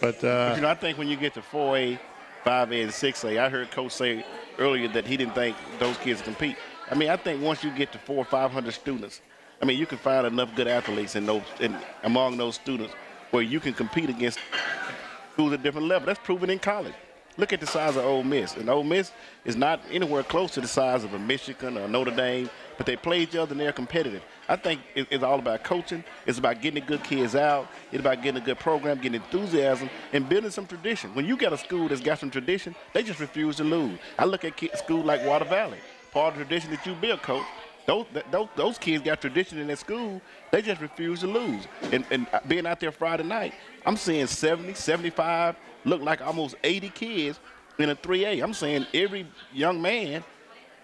But I think when you get to 4A, 5A, and 6A, I heard Coach say earlier that he didn't think those kids compete. I mean, I think once you get to 400 or 500 students, I mean, you can find enough good athletes among those students where you can compete against schools at different levels. That's proven in college. Look at the size of Ole Miss. And Ole Miss is not anywhere close to the size of a Michigan or Notre Dame, but they play each other and they're competitive. I think it's all about coaching. It's about getting the good kids out. It's about getting a good program, getting enthusiasm, and building some tradition. When you got a school that's got some tradition, they just refuse to lose. I look at schools like Water Valley. Part of the tradition that you build, Coach, those kids got tradition in their school. They just refuse to lose. And being out there Friday night, I'm seeing 70, 75, look like almost 80 kids in a 3A. I'm saying every young man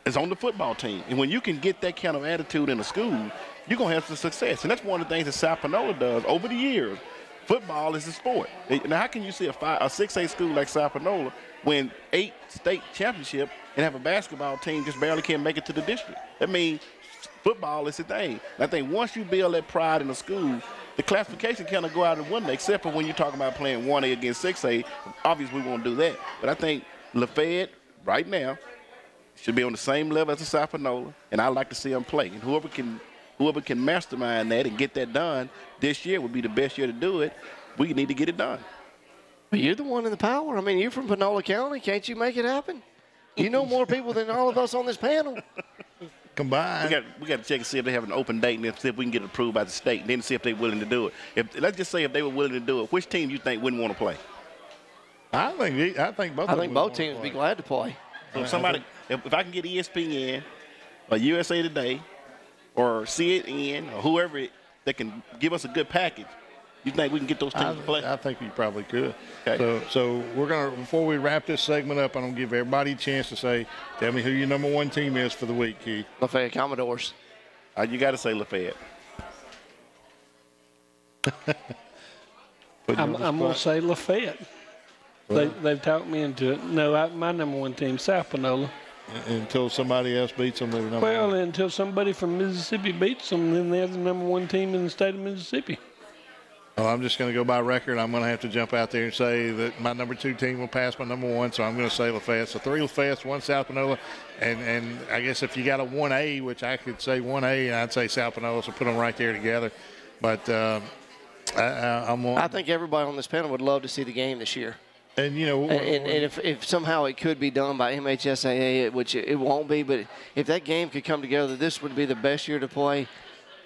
is on the football team. And when you can get that kind of attitude in a school, you're going to have some success. And that's one of the things that South Panola does over the years. Football is a sport. Now, how can you see a 6A school like South Panola win 8 state championships and have a basketball team just barely can't make it to the district? That means football is the thing. And I think once you build that pride in the school, the classification kind of go out the window, except for when you're talking about playing 1A against 6A. Obviously, we won't do that. But I think Lafayette right now should be on the same level as the South Panola, and I'd like to see them play. And whoever can mastermind that and get that done this year would be the best year to do it. We need to get it done. But you're the one in the power. I mean, you're from Panola County. Can't you make it happen? You know more people than all of us on this panel. Combined. We got to check and see if they have an open date and see if we can get it approved by the state, and then see if they're willing to do it. Let's just say if they were willing to do it, which team you think wouldn't want to play? I think both teams would be glad to play. So if I can get ESPN or USA Today or CNN or whoever that can give us a good package, you think we can get those teams to play? I think we probably could. Okay. So we're going to, before we wrap this segment up, I'm going to give everybody a chance to say, tell me who your number 1 team is for the week, Keith. Lafayette Commodores. You got to say Lafayette. I'm going to say Lafayette. They've talked me into it. No, my number 1 team, South Panola. Until somebody else beats them, they're number 1. Well, until somebody from Mississippi beats them, then they're the number 1 team in the state of Mississippi. Well, I'm just going to go by record. I'm going to have to jump out there and say that my number 2 team will pass my number 1, so I'm going to say Lafayette. So 3 Lafayette, 1 South Panola, and I guess if you got a 1A, which I could say 1A, and I'd say South Panola, so put them right there together. But I think everybody on this panel would love to see the game this year. And, you know, and if somehow it could be done by MHSAA, which it won't be, but if that game could come together, this would be the best year to play.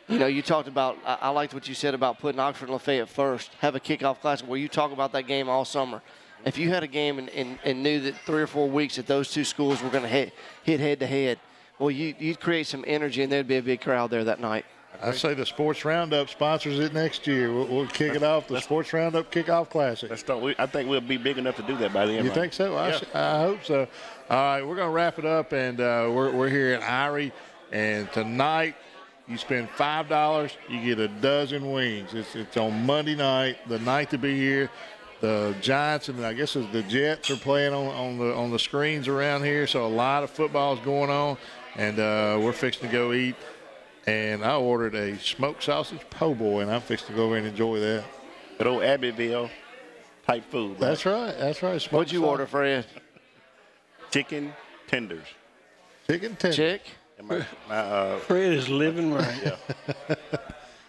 You know, you talked about, I liked what you said about putting Oxford and Lafayette first, have a kickoff classic where you talk about that game all summer. If you had a game and knew that 3 or 4 weeks that those 2 schools were going to hit head-to-head, well, you'd create some energy and there'd be a big crowd there that night. I say the Sports Roundup sponsors it next year. We'll kick it off, the Sports Roundup Kickoff Classic. I think we'll be big enough to do that by the end. You think so? Yeah. I hope so. All right, we're going to wrap it up, and we're here at Irie, and tonight you spend $5, you get a dozen wings. It's on Monday night, the night to be here. The Giants and I guess the Jets are playing on the screens around here, so a lot of football is going on, and we're fixing to go eat. And I ordered a smoked sausage po' boy, and I'm fixing to go over and enjoy that. Good old Abbeville type food. Right? That's right. That's right. What'd you order, Fred? Chicken tenders. Chicken tenders. Chick? Fred is living right. Yeah.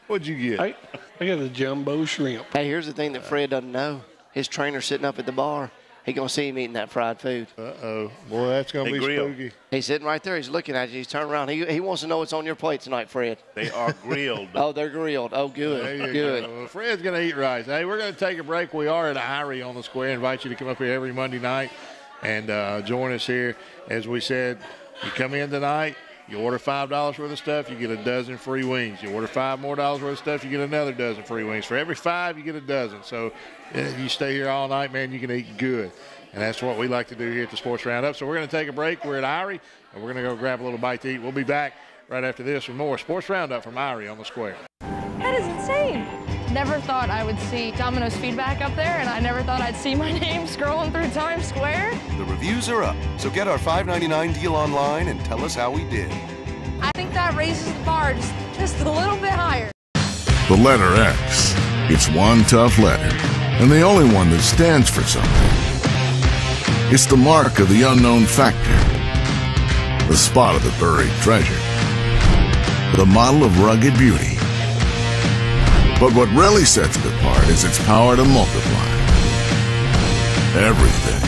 What'd you get? I got a jumbo shrimp. Hey, here's the thing that Fred doesn't know. His trainer's sitting up at the bar. He's going to see him eating that fried food. Uh-oh. Boy, that's going to be grilled. spooky. He's sitting right there. He's looking at you. He's turning around. He wants to know what's on your plate tonight, Fred. They are grilled. Oh, they're grilled. Oh, good. There you Good. go. Well, Fred's going to eat rice. Hey, we're going to take a break. We are at Irie on the Square. I invite you to come up here every Monday night and join us here. As we said, you come in tonight, you order $5 worth of stuff, you get a dozen free wings. You order $5 more worth of stuff, you get another dozen free wings. For every 5, you get a dozen. So you stay here all night, man, you can eat good. And that's what we like to do here at the Sports Roundup. So we're going to take a break. We're at Irie, and we're going to go grab a little bite to eat. We'll be back right after this with more Sports Roundup from Irie on the Square. That is insane. Never thought I would see Domino's feedback up there, and I never thought I'd see my name scrolling through Times Square. The reviews are up, so get our $5.99 deal online and tell us how we did. I think that raises the bar just a little bit higher. The letter X. It's one tough letter, and the only one that stands for something. It's the mark of the unknown factor, the spot of the buried treasure, the model of rugged beauty. But what really sets it apart is its power to multiply everything.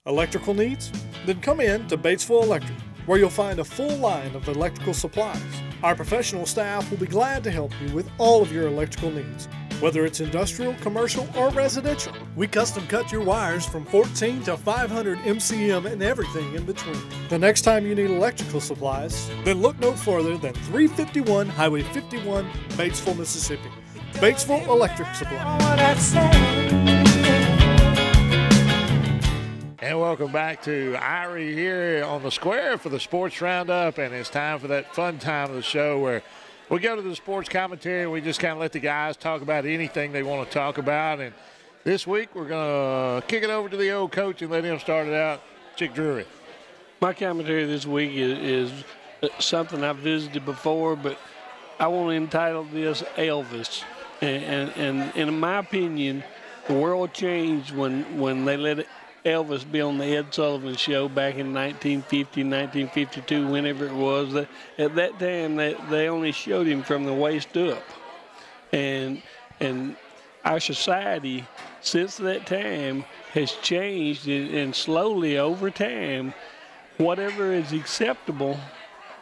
Electrical needs? Then come in to Batesville Electric, where you'll find a full line of electrical supplies. Our professional staff will be glad to help you with all of your electrical needs, whether it's industrial, commercial, or residential. We custom cut your wires from 14 to 500 MCM and everything in between. The next time you need electrical supplies, then look no further than 351 Highway 51, Batesville, Mississippi. Batesville Electric Supply. And welcome back to Irie here on the square for the Sports Roundup, and it's time for that fun time of the show where we go to the sports commentary and we just kind of let the guys talk about anything they want to talk about. And this week we're going to kick it over to the old coach and let him start it out. Chick Drury. My commentary this week is something I've visited before, but I want to entitle this Elvis. And in my opinion, the world changed when they let Elvis be on the Ed Sullivan Show back in 1950, 1952, whenever it was. At that time, they only showed him from the waist up. And our society, since that time, has changed, and slowly over time, whatever is acceptable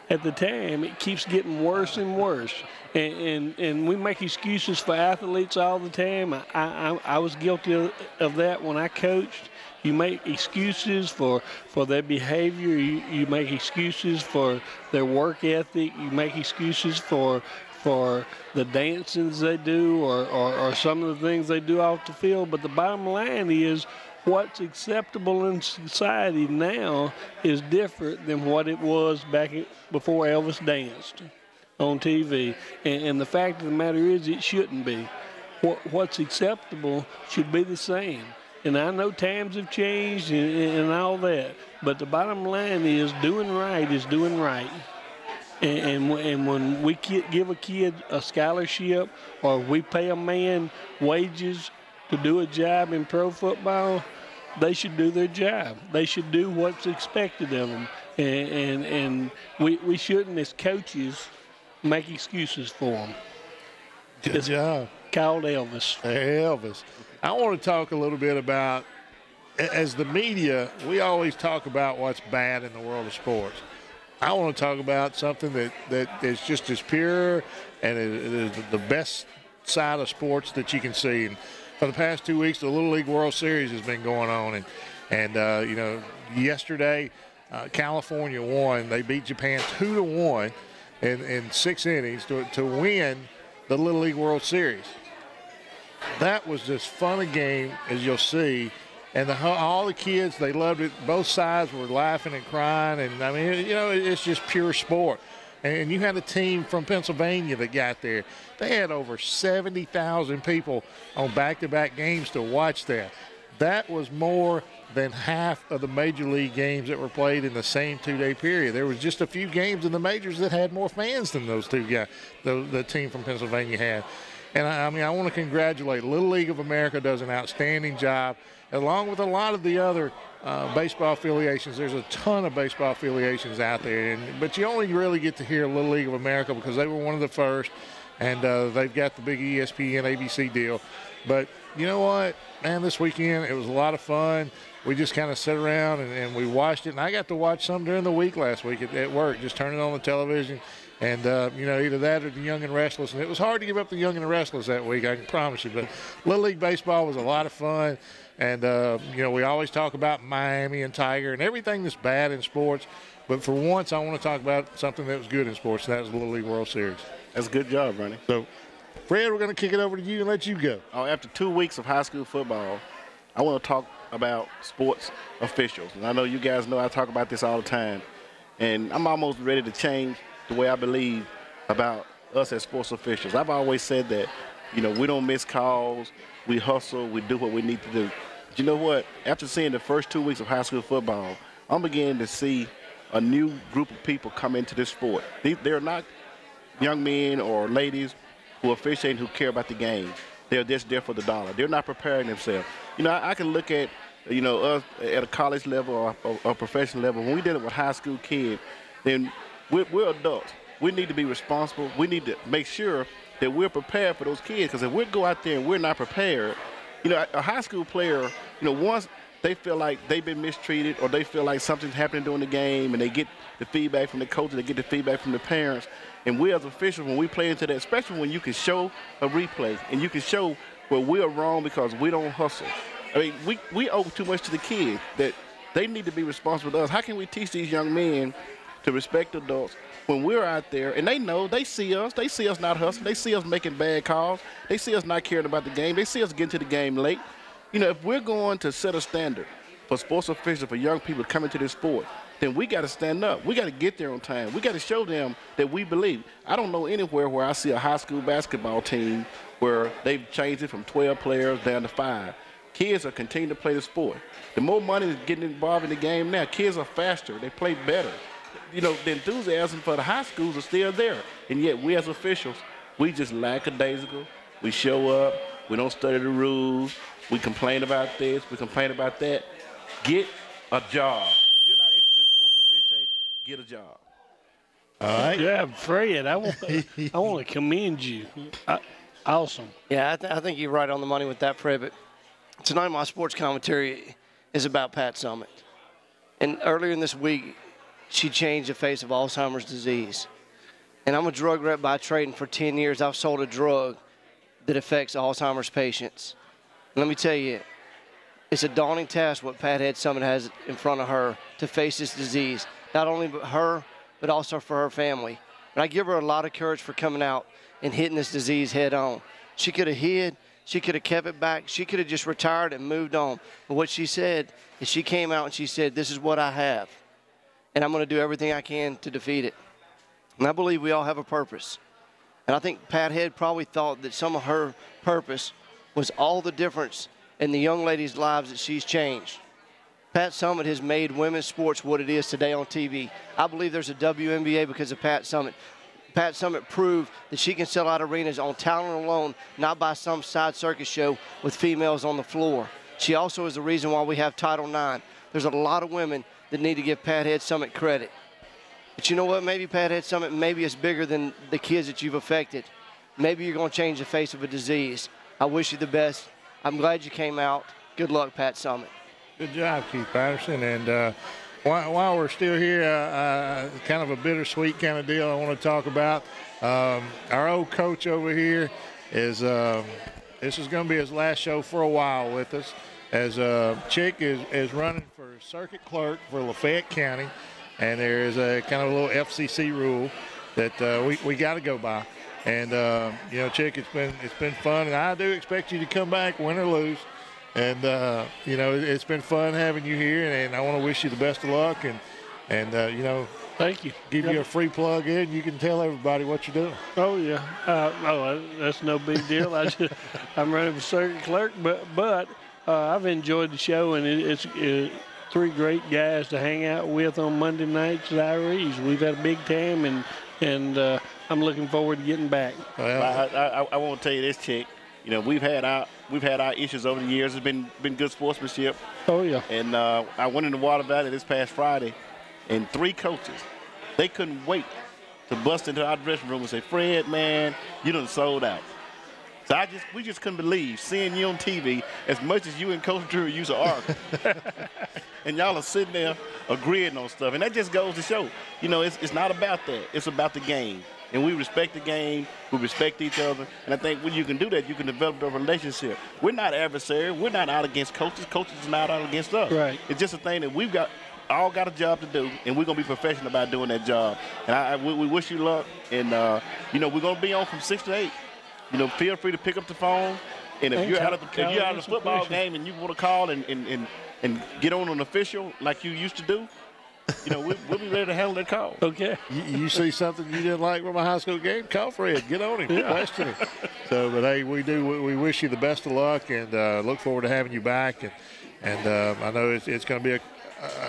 at the time, it keeps getting worse and worse. And we make excuses for athletes all the time. I was guilty of that when I coached. You make excuses for their behavior. You make excuses for their work ethic. You make excuses for the dancings they do or some of the things they do off the field. But the bottom line is what's acceptable in society now is different than what it was back before Elvis danced on TV. And the fact of the matter is it shouldn't be. What's acceptable should be the same. And I know times have changed and all that, but the bottom line is doing right is doing right. And when we give a kid a scholarship or we pay a man wages to do a job in pro football, they should do their job. They should do what's expected of them. And we shouldn't, as coaches, make excuses for them. Good job. Called Elvis. Hey, Elvis. I want to talk a little bit about, as the media, we always talk about what's bad in the world of sports. I want to talk about something that is just as pure and it is the best side of sports that you can see. And for the past 2 weeks, the Little League World Series has been going on. And you know, yesterday, California won. They beat Japan 2-1 in 6 innings to win the Little League World Series. That was just fun a game, as you'll see. And all the kids, they loved it. Both sides were laughing and crying. And, I mean, you know, it's just pure sport. And you had a team from Pennsylvania that got there. They had over 70,000 people on back-to-back games to watch that. That was more than half of the major league games that were played in the same 2-day period. There was just a few games in the majors that had more fans than those two guys, the team from Pennsylvania had. And I mean, I want to congratulate Little League of America does an outstanding job, along with a lot of the other baseball affiliations. There's a ton of baseball affiliations out there, but you only really get to hear Little League of America because they were one of the first, and they've got the big ESPN, ABC deal. But you know what, man, this weekend it was a lot of fun. We just kind of sat around and we watched it, and I got to watch some during the week last week at work, just turning on the television. And, you know, either that or the Young and Restless. And it was hard to give up the Young and the Restless that week, I can promise you. But Little League Baseball was a lot of fun. And, you know, we always talk about Miami and Tiger and everything that's bad in sports. But for once, I want to talk about something that was good in sports, and that was the Little League World Series. That's a good job, Ronnie. So, Fred, we're going to kick it over to you and let you go. After 2 weeks of high school football, I want to talk about sports officials. And I know you guys know I talk about this all the time. And I'm almost ready to change the way I believe about us as sports officials. I've always said that, you know, we don't miss calls, we hustle, we do what we need to do. But you know what? After seeing the first 2 weeks of high school football, I'm beginning to see a new group of people come into this sport. They're not young men or ladies who are officiating who care about the game. They're just there for the dollar. They're not preparing themselves. You know, I can look at, you know, us at a college level or a professional level. When we did it with high school kids, then we're adults. We need to be responsible. We need to make sure that we're prepared for those kids. Because if we go out there and we're not prepared, you know, a high school player, you know, once they feel like they've been mistreated or they feel like something's happening during the game and they get the feedback from the coaches, they get the feedback from the parents. And we as officials, when we play into that, especially when you can show a replay and you can show where we're wrong because we don't hustle. I mean, we owe too much to the kids that they need to be responsible to us. How can we teach these young men to respect adults when we're out there and they know, they see us not hustling, they see us making bad calls, they see us not caring about the game, they see us getting to the game late. You know, if we're going to set a standard for sports officials, for young people coming to this sport, then we got to stand up. We got to get there on time. We got to show them that we believe. I don't know anywhere where I see a high school basketball team where they've changed it from 12 players down to 5. Kids are continuing to play the sport. The more money is getting involved in the game now, kids are faster. They play better. You know, the enthusiasm for the high schools is still there. And yet we as officials, we just lackadaisical. We show up. We don't study the rules. We complain about this. We complain about that. Get a job. If you're not interested in sports officiating, get a job. All right. Yeah, Fred, I want to commend you. Awesome. Yeah, I think you're right on the money with that, Fred. But tonight my sports commentary is about Pat Summitt. And earlier in this week, she changed the face of Alzheimer's disease. And I'm a drug rep by trade, and for 10 years I've sold a drug that affects Alzheimer's patients. And let me tell you, it's a daunting task what Pat Summitt has in front of her to face this disease. Not only her, but also for her family. And I give her a lot of courage for coming out and hitting this disease head on. She could have hid, she could have kept it back, she could have just retired and moved on. But what she said is she came out and she said, this is what I have, and I'm going to do everything I can to defeat it. And I believe we all have a purpose. And I think Pat Head probably thought that some of her purpose was all the difference in the young ladies' lives that she's changed. Pat Summitt has made women's sports what it is today on TV. I believe there's a WNBA because of Pat Summitt. Pat Summitt proved that she can sell out arenas on talent alone, not by some side circus show with females on the floor. She also is the reason why we have Title IX. There's a lot of women that need to give Pat Summitt credit. But you know what? Maybe Pat Summitt, maybe it's bigger than the kids that you've affected. Maybe you're going to change the face of a disease. I wish you the best. I'm glad you came out. Good luck, Pat Summitt. Good job, Keith Patterson. And while we're still here, kind of a bittersweet kind of deal I want to talk about. Our old coach over here is this is going to be his last show for a while with us, as Chick is running for circuit clerk for Lafayette County, and there is a kind of a little FCC rule that we got to go by. And you know, Chick, it's been fun, and I do expect you to come back, win or lose. And you know, it's been fun having you here, and I want to wish you the best of luck. And you know, thank you. Give you a free plug in. You can tell everybody what you're doing. Oh yeah. That's no big deal. I'm running for circuit clerk, but I've enjoyed the show, and it's 3 great guys to hang out with on Monday nights at Iries. We've had a big time, and I'm looking forward to getting back. Well, I want to tell you this, Chick. You know, we've had our issues over the years. It's been good sportsmanship. Oh yeah. And I went in the Water Valley this past Friday, and 3 coaches, they couldn't wait to bust into our dressing room and say, "Fred, man, you done sold out." So we just couldn't believe seeing you on TV as much as you and Coach Drew used to argue. And y'all are sitting there agreeing on stuff. And that just goes to show, you know, it's not about that. It's about the game. And we respect the game. We respect each other. And I think when you can do that, you can develop a relationship. We're not adversaries. We're not out against coaches. Coaches are not out against us. Right. It's just a thing that we've all got a job to do, and we're going to be professional about doing that job. And we wish you luck. And, you know, we're going to be on from 6 to 8. You know, feel free to pick up the phone. And if you're out of the football game and you want to call and get on an official like you used to do, you know, we'll be ready to handle that call. Okay. You see something you didn't like from a high school game, call Fred. Get on him. Question him. So, but, hey, we wish you the best of luck, and look forward to having you back. And I know it's going to be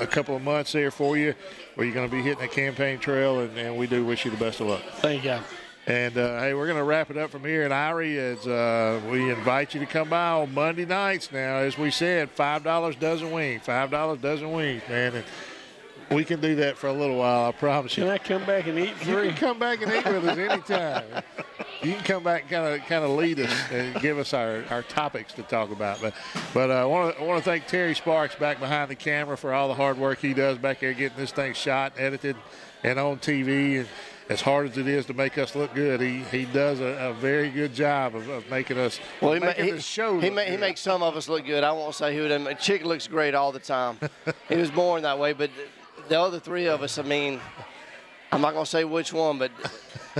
a couple of months there for you where you're going to be hitting the campaign trail, and we do wish you the best of luck. Thank you. And, hey, we're going to wrap it up from here at Irie as we invite you to come by on Monday nights now. As we said, $5 dozen wings, $5 dozen wings, man. And we can do that for a little while, I promise you. Can I come back and eat free? You can come back and eat with us anytime. You can come back and kind of lead us and give us our topics to talk about. But I want to thank Terry Sparks back behind the camera for all the hard work he does back there getting this thing shot, edited, and on TV. And as hard as it is to make us look good, he does a very good job of making us the show. He makes some of us look good. I won't say who them. Chick looks great all the time. He was born that way, but the other three of us, I mean, I'm not going to say which one, but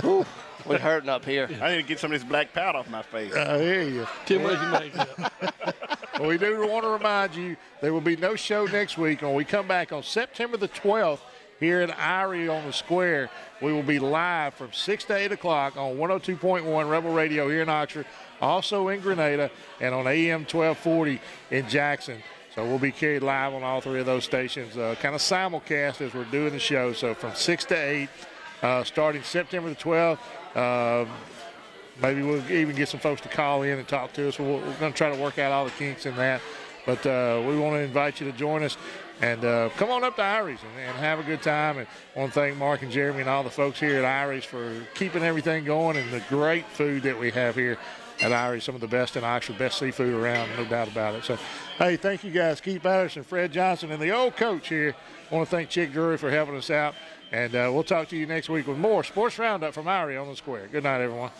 whew, we're hurting up here. I need to get some of this black powder off my face. I hear you. Too much makeup. Well, we do want to remind you there will be no show next week. When we come back on September the 12th here at Irie on the Square, we will be live from 6 to 8 o'clock on 102.1 Rebel Radio here in Oxford, also in Grenada, and on AM 1240 in Jackson. So we'll be carried live on all three of those stations, kind of simulcast as we're doing the show. So from 6 to 8, starting September the 12th. Maybe we'll even get some folks to call in and talk to us. We're going to try to work out all the kinks in that. But we want to invite you to join us. And come on up to Irie's and have a good time. And I want to thank Mark and Jeremy and all the folks here at Irie's for keeping everything going and the great food that we have here at Irie's. Some of the best in Oxford, best seafood around, no doubt about it. So, hey, thank you guys, Keith Patterson, Fred Johnson, and the old coach here. I want to thank Chick Drury for helping us out. And we'll talk to you next week with more Sports Roundup from Irie on the Square. Good night, everyone.